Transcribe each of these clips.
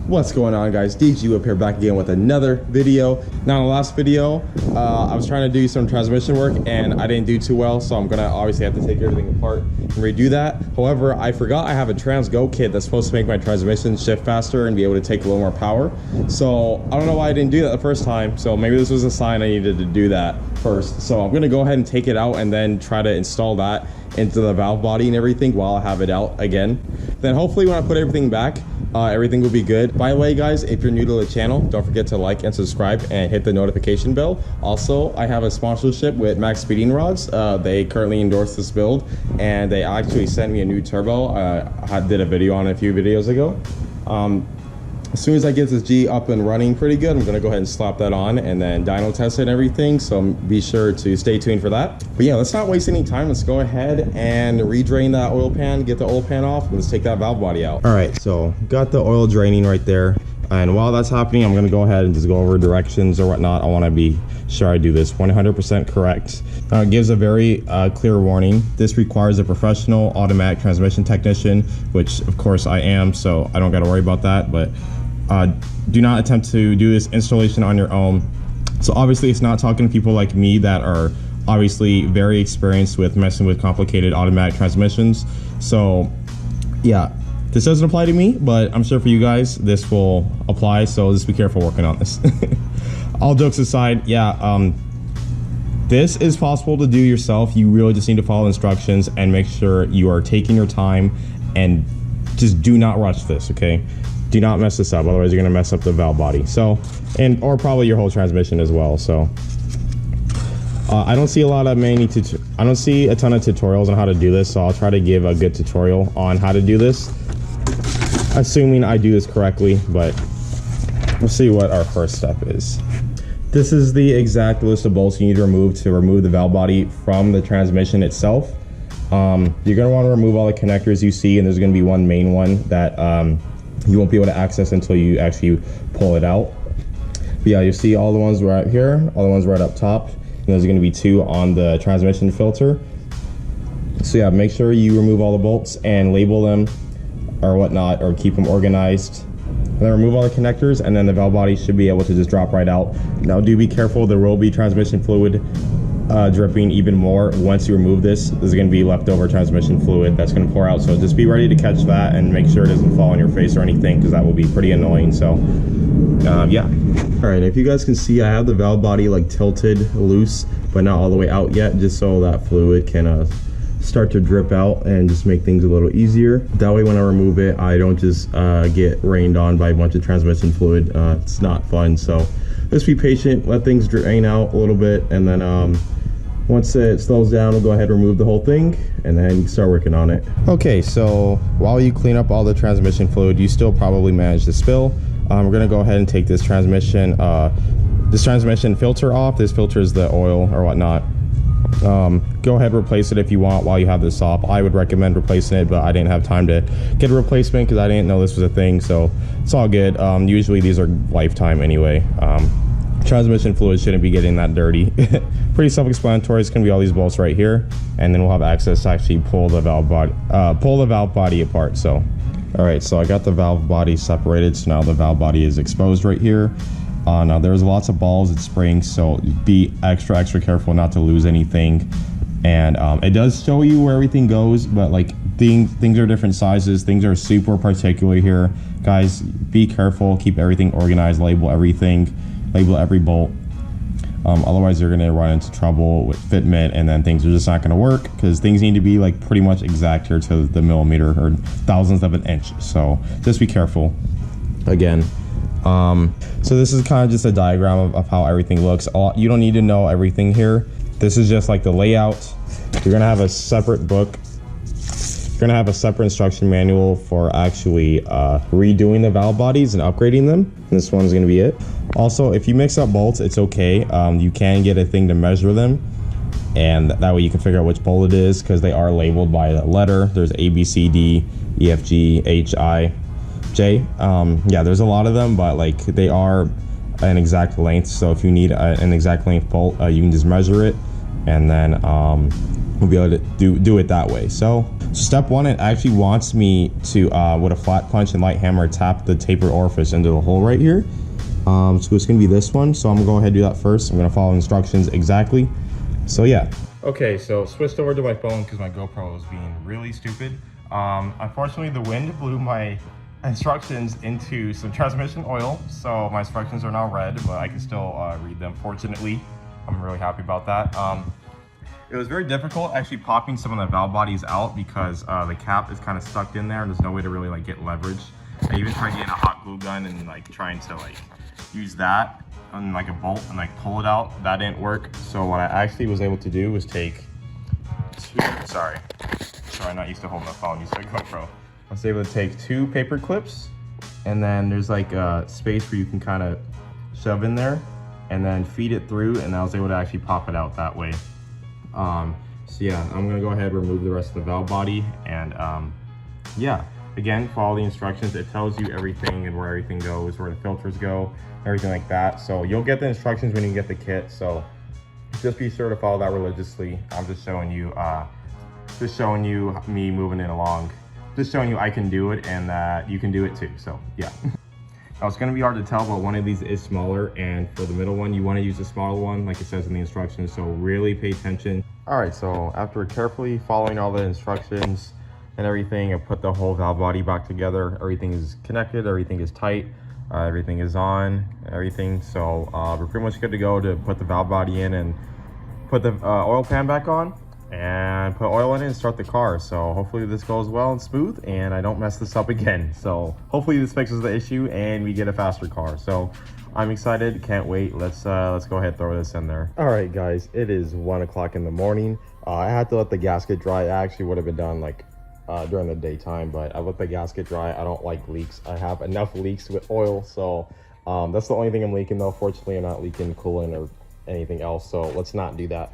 What's going on, guys? DGWhipZ here, back again with another video. Now in the last video I was trying to do some transmission work and I didn't do too well, so I'm gonna obviously have to take everything apart and redo that. However, I forgot I have a Transgo kit that's supposed to make my transmission shift faster and be able to take a little more power. So I don't know why I didn't do that the first time, so maybe this was a sign I needed to do that first. So I'm gonna go ahead and take it out and then try to install that into the valve body and everything while I have it out again. Then hopefully when I put everything back, everything will be good. By the way, guys, if you're new to the channel, don't forget to like and subscribe and hit the notification bell. Also, I have a sponsorship with Max Speeding Rods. They currently endorse this build and they actually sent me a new turbo. I did a video on it a few videos ago. As soon as I get this G up and running pretty good, I'm gonna go ahead and slap that on and then dyno test it and everything. So be sure to stay tuned for that. But yeah, let's not waste any time. Let's go ahead and redrain that oil pan, get the oil pan off, and let's take that valve body out. All right, so got the oil draining right there. And while that's happening, I'm gonna go ahead and just go over directions or whatnot. I wanna be sure I do this 100% correct. It gives a very clear warning. This requires a professional automatic transmission technician, which of course I am, so I don't gotta worry about that. But do not attempt to do this installation on your own. So obviously it's not talking to people like me that are obviously very experienced with messing with complicated automatic transmissions. So yeah, this doesn't apply to me, but I'm sure for you guys this will apply, so just be careful working on this. All jokes aside, yeah, this is possible to do yourself. You really just need to follow instructions and make sure you are taking your time and just do not rush this, okay? Do not mess this up, otherwise you're gonna mess up the valve body. So, or probably your whole transmission as well. So I don't see a ton of tutorials on how to do this, so I'll try to give a good tutorial on how to do this, assuming I do this correctly, but we'll see what our first step is. This is the exact list of bolts you need to remove the valve body from the transmission itself. You're gonna wanna remove all the connectors you see, and there's gonna be one main one that you won't be able to access until you actually pull it out. But yeah, you see all the ones right here, all the ones right up top, and there's gonna be two on the transmission filter. So yeah, make sure you remove all the bolts and label them or whatnot, or keep them organized. And then remove all the connectors, and then the valve body should be able to just drop right out. Now do be careful, there will be transmission fluid dripping even more once you remove this. There's going to be leftover transmission fluid that's going to pour out, so just be ready to catch that and make sure it doesn't fall on your face or anything, because that will be pretty annoying. So yeah. All right, if you guys can see, I have the valve body like tilted loose but not all the way out yet, just so that fluid can start to drip out and just make things a little easier. That way when I remove it, I don't just get rained on by a bunch of transmission fluid. It's not fun, so just be patient, let things drain out a little bit, and then once it slows down, we'll go ahead and remove the whole thing and then start working on it. Okay, so while you clean up all the transmission fluid, you still probably manage to spill. We're gonna go ahead and take this transmission filter off. This filter is the oil or whatnot. Go ahead and replace it if you want while you have this off. I would recommend replacing it, but I didn't have time to get a replacement because I didn't know this was a thing, so it's all good. Usually these are lifetime anyway. Transmission fluid shouldn't be getting that dirty. Pretty self-explanatory. It's gonna be all these bolts right here, and then we'll have access to actually pull the valve body apart. So all right, so I got the valve body separated, so now the valve body is exposed right here. Now there's lots of balls and springs, so be extra careful not to lose anything. And it does show you where everything goes, but like things are different sizes, things are super particular here. Guys, be careful, keep everything organized, label everything, label every bolt. Otherwise you're gonna run into trouble with fitment, and then things are just not gonna work, because things need to be like pretty much exact here to the millimeter or thousandth of an inch. So just be careful again. So this is kind of just a diagram of how everything looks. You don't need to know everything here. This is just like the layout. You're gonna have a separate book. You're gonna have a separate instruction manual for actually redoing the valve bodies and upgrading them. And this one's gonna be it. Also, if you mix up bolts, it's okay. You can get a thing to measure them, and that way you can figure out which bolt it is, because they are labeled by the letter. There's A, B, C, D, E, F, G, H, I, J. Yeah, there's a lot of them, but like they are an exact length. So if you need an exact length bolt, you can just measure it, and then we'll be able to do it that way. So step one, it actually wants me to with a flat punch and light hammer tap the tapered orifice into the hole right here. So it's gonna be this one, so I'm gonna go ahead and do that first. I'm gonna follow instructions exactly. So yeah. Okay, so switched over to my phone because my GoPro was being really stupid. Unfortunately, the wind blew my instructions into some transmission oil, so my instructions are now red, but I can still read them. Fortunately, I'm really happy about that. It was very difficult actually popping some of the valve bodies out because the cap is kind of stuck in there and there's no way to really like get leverage. I even tried getting a hot glue gun and like trying to like use that on like a bolt and like pull it out. That didn't work. So what I actually was able to do was take two, sorry, I'm not used to holding the phone, used to a GoPro. I was able to take 2 paper clips, and then there's like a space where you can kind of shove in there and then feed it through, and I was able to actually pop it out that way. So yeah, I'm gonna go ahead and remove the rest of the valve body, and yeah, again, follow the instructions. It tells you everything and where everything goes, where the filters go, everything like that. So you'll get the instructions when you get the kit, so just be sure to follow that religiously. I'm just showing you me moving it along, just showing you I can do it and that you can do it too. So yeah. Now it's going to be hard to tell, but one of these is smaller, and for the middle one you want to use the smaller one like it says in the instructions, so really pay attention. All right, so after carefully following all the instructions and everything, I put the whole valve body back together. Everything is connected, everything is tight, everything is on, everything. So we're pretty much good to go to put the valve body in and put the oil pan back on and put oil in it and start the car. So hopefully this goes well and smooth and I don't mess this up again. So hopefully this fixes the issue and we get a faster car. So I'm excited, can't wait. Let's go ahead and throw this in there. All right guys, it is 1 o'clock in the morning. I had to let the gasket dry. I actually would have been done like during the daytime, but I let the gasket dry. I don't like leaks. I have enough leaks with oil, so that's the only thing I'm leaking though. Fortunately, I'm not leaking coolant or anything else, so let's not do that.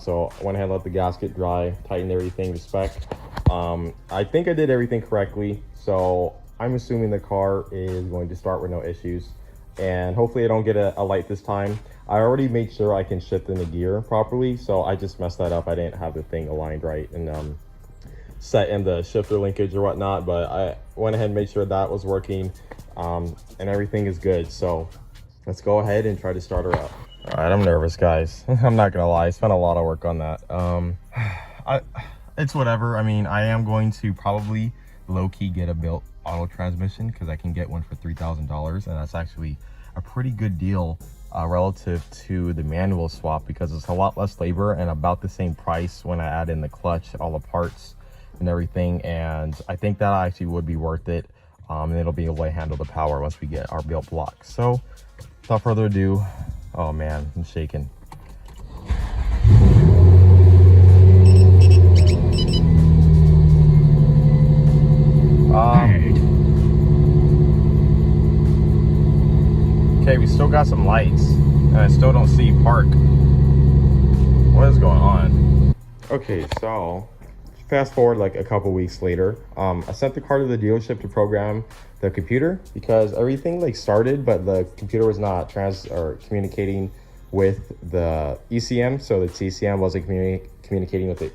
So I went ahead and let the gasket dry, tightened everything to spec. I think I did everything correctly, so I'm assuming the car is going to start with no issues, and hopefully I don't get a light this time. I already made sure I can shift in the gear properly, so I just messed that up. I didn't have the thing aligned right and set in the shifter linkage or whatnot, but I went ahead and made sure that was working, and everything is good. So let's go ahead and try to start her up. All right, I'm nervous, guys. I'm not gonna lie, I spent a lot of work on that. It's whatever. I mean, I am going to probably low-key get a built auto transmission because I can get one for $3,000, and that's actually a pretty good deal relative to the manual swap because it's a lot less labor and about the same price when I add in the clutch, all the parts and everything. And I think that actually would be worth it, and it'll be able to handle the power once we get our built block. So without further ado, oh man, I'm shaking. Okay, we still got some lights and I still don't see park. What is going on? Okay, so fast forward like a couple weeks later, I sent the car to the dealership to program the computer because everything like started, but the computer was not communicating with the ECM, so the TCM wasn't communicating with the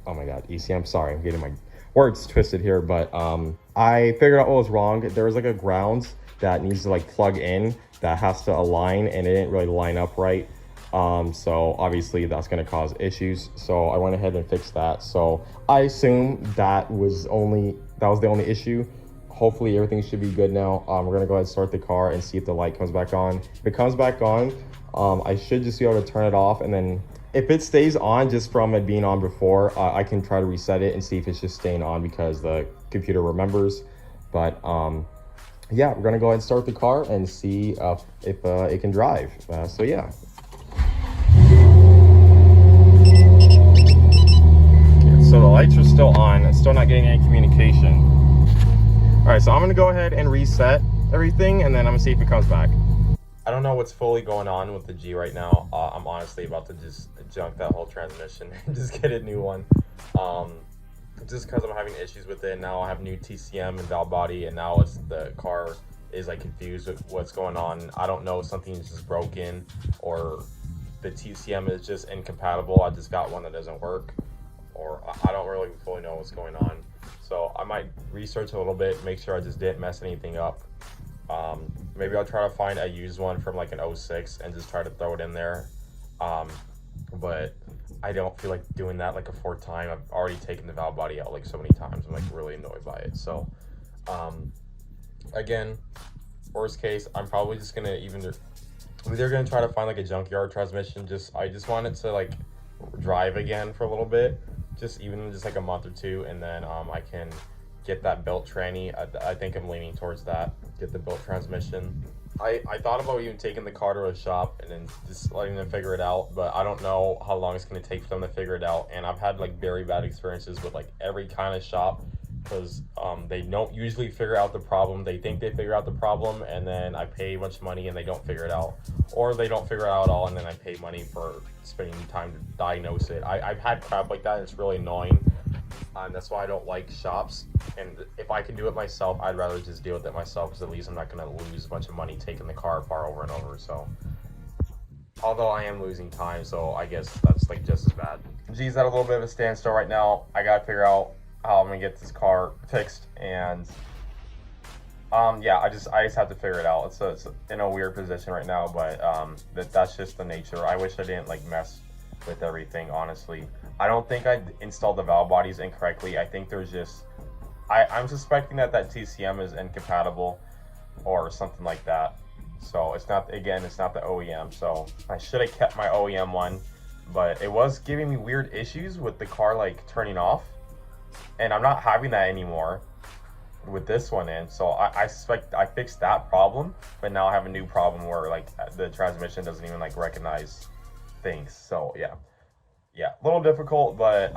oh my god, ECM, sorry, I'm getting my words twisted here, but I figured out what was wrong. There was like a ground that needs to like plug in that has to align, and it didn't really line up right. So obviously that's going to cause issues, so I went ahead and fixed that. So I assume that was the only issue. Hopefully everything should be good now. We're going to go ahead and start the car and see if the light comes back on. If it comes back on, I should just be able to turn it off, and then if it stays on just from it being on before, I can try to reset it and see if it's just staying on because the computer remembers. But yeah, we're gonna go ahead and start the car and see if it can drive. So yeah. So the lights are still on. I'm still not getting any communication. All right, so I'm gonna go ahead and reset everything, and then I'm gonna see if it comes back. I don't know what's fully going on with the G right now. I'm honestly about to just junk that whole transmission and just get a new one. Just because I'm having issues with it. Now I have new TCM and valve body, and now the car is like confused with what's going on. I don't know if something's just broken or the TCM is just incompatible. I just got one that doesn't work. or I don't really fully know what's going on. So I might research a little bit, make sure I just didn't mess anything up. Maybe I'll try to find a used one from like an 06 and just try to throw it in there. But I don't feel like doing that like a fourth time. I've already taken the valve body out like so many times. I'm like really annoyed by it. So again, worst case, I'm probably just gonna either gonna try to find like a junkyard transmission. I just want it to like drive again for a little bit, just like a month or two, and then I can get that built tranny. I think I'm leaning towards that, get the built transmission. I thought about even taking the car to a shop and then just letting them figure it out, but I don't know how long it's going to take for them to figure it out. And I've had like very bad experiences with like every kind of shop, because they don't usually figure out the problem. They think they figure out the problem, and then I pay a bunch of money and they don't figure it out, or they don't figure it out at all, and then I pay money for spending time to diagnose it. I've had crap like that, and it's really annoying. That's why I don't like shops, and if I can do it myself, I'd rather just deal with it myself, because at least I'm not going to lose a bunch of money taking the car apart over and over. So although I am losing time, so I guess that's like just as bad. G's at a little bit of a standstill right now. I gotta figure out how I'm gonna get this car fixed, and yeah, I just have to figure it out. It's in a weird position right now, but that's just the nature. I wish I didn't like mess with everything, honestly. I don't think I installed the valve bodies incorrectly. I think there's just I'm suspecting that TCM is incompatible or something like that. So it's not the OEM. So I should have kept my OEM one, but it was giving me weird issues with the car like turning off, and I'm not having that anymore with this one in. So I suspect I fixed that problem, but now I have a new problem where like the transmission doesn't even like recognize things. So yeah, a little difficult, but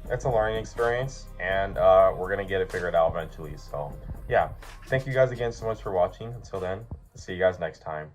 it's a learning experience, and we're gonna get it figured out eventually. So yeah, thank you guys again so much for watching. Until then, see you guys next time.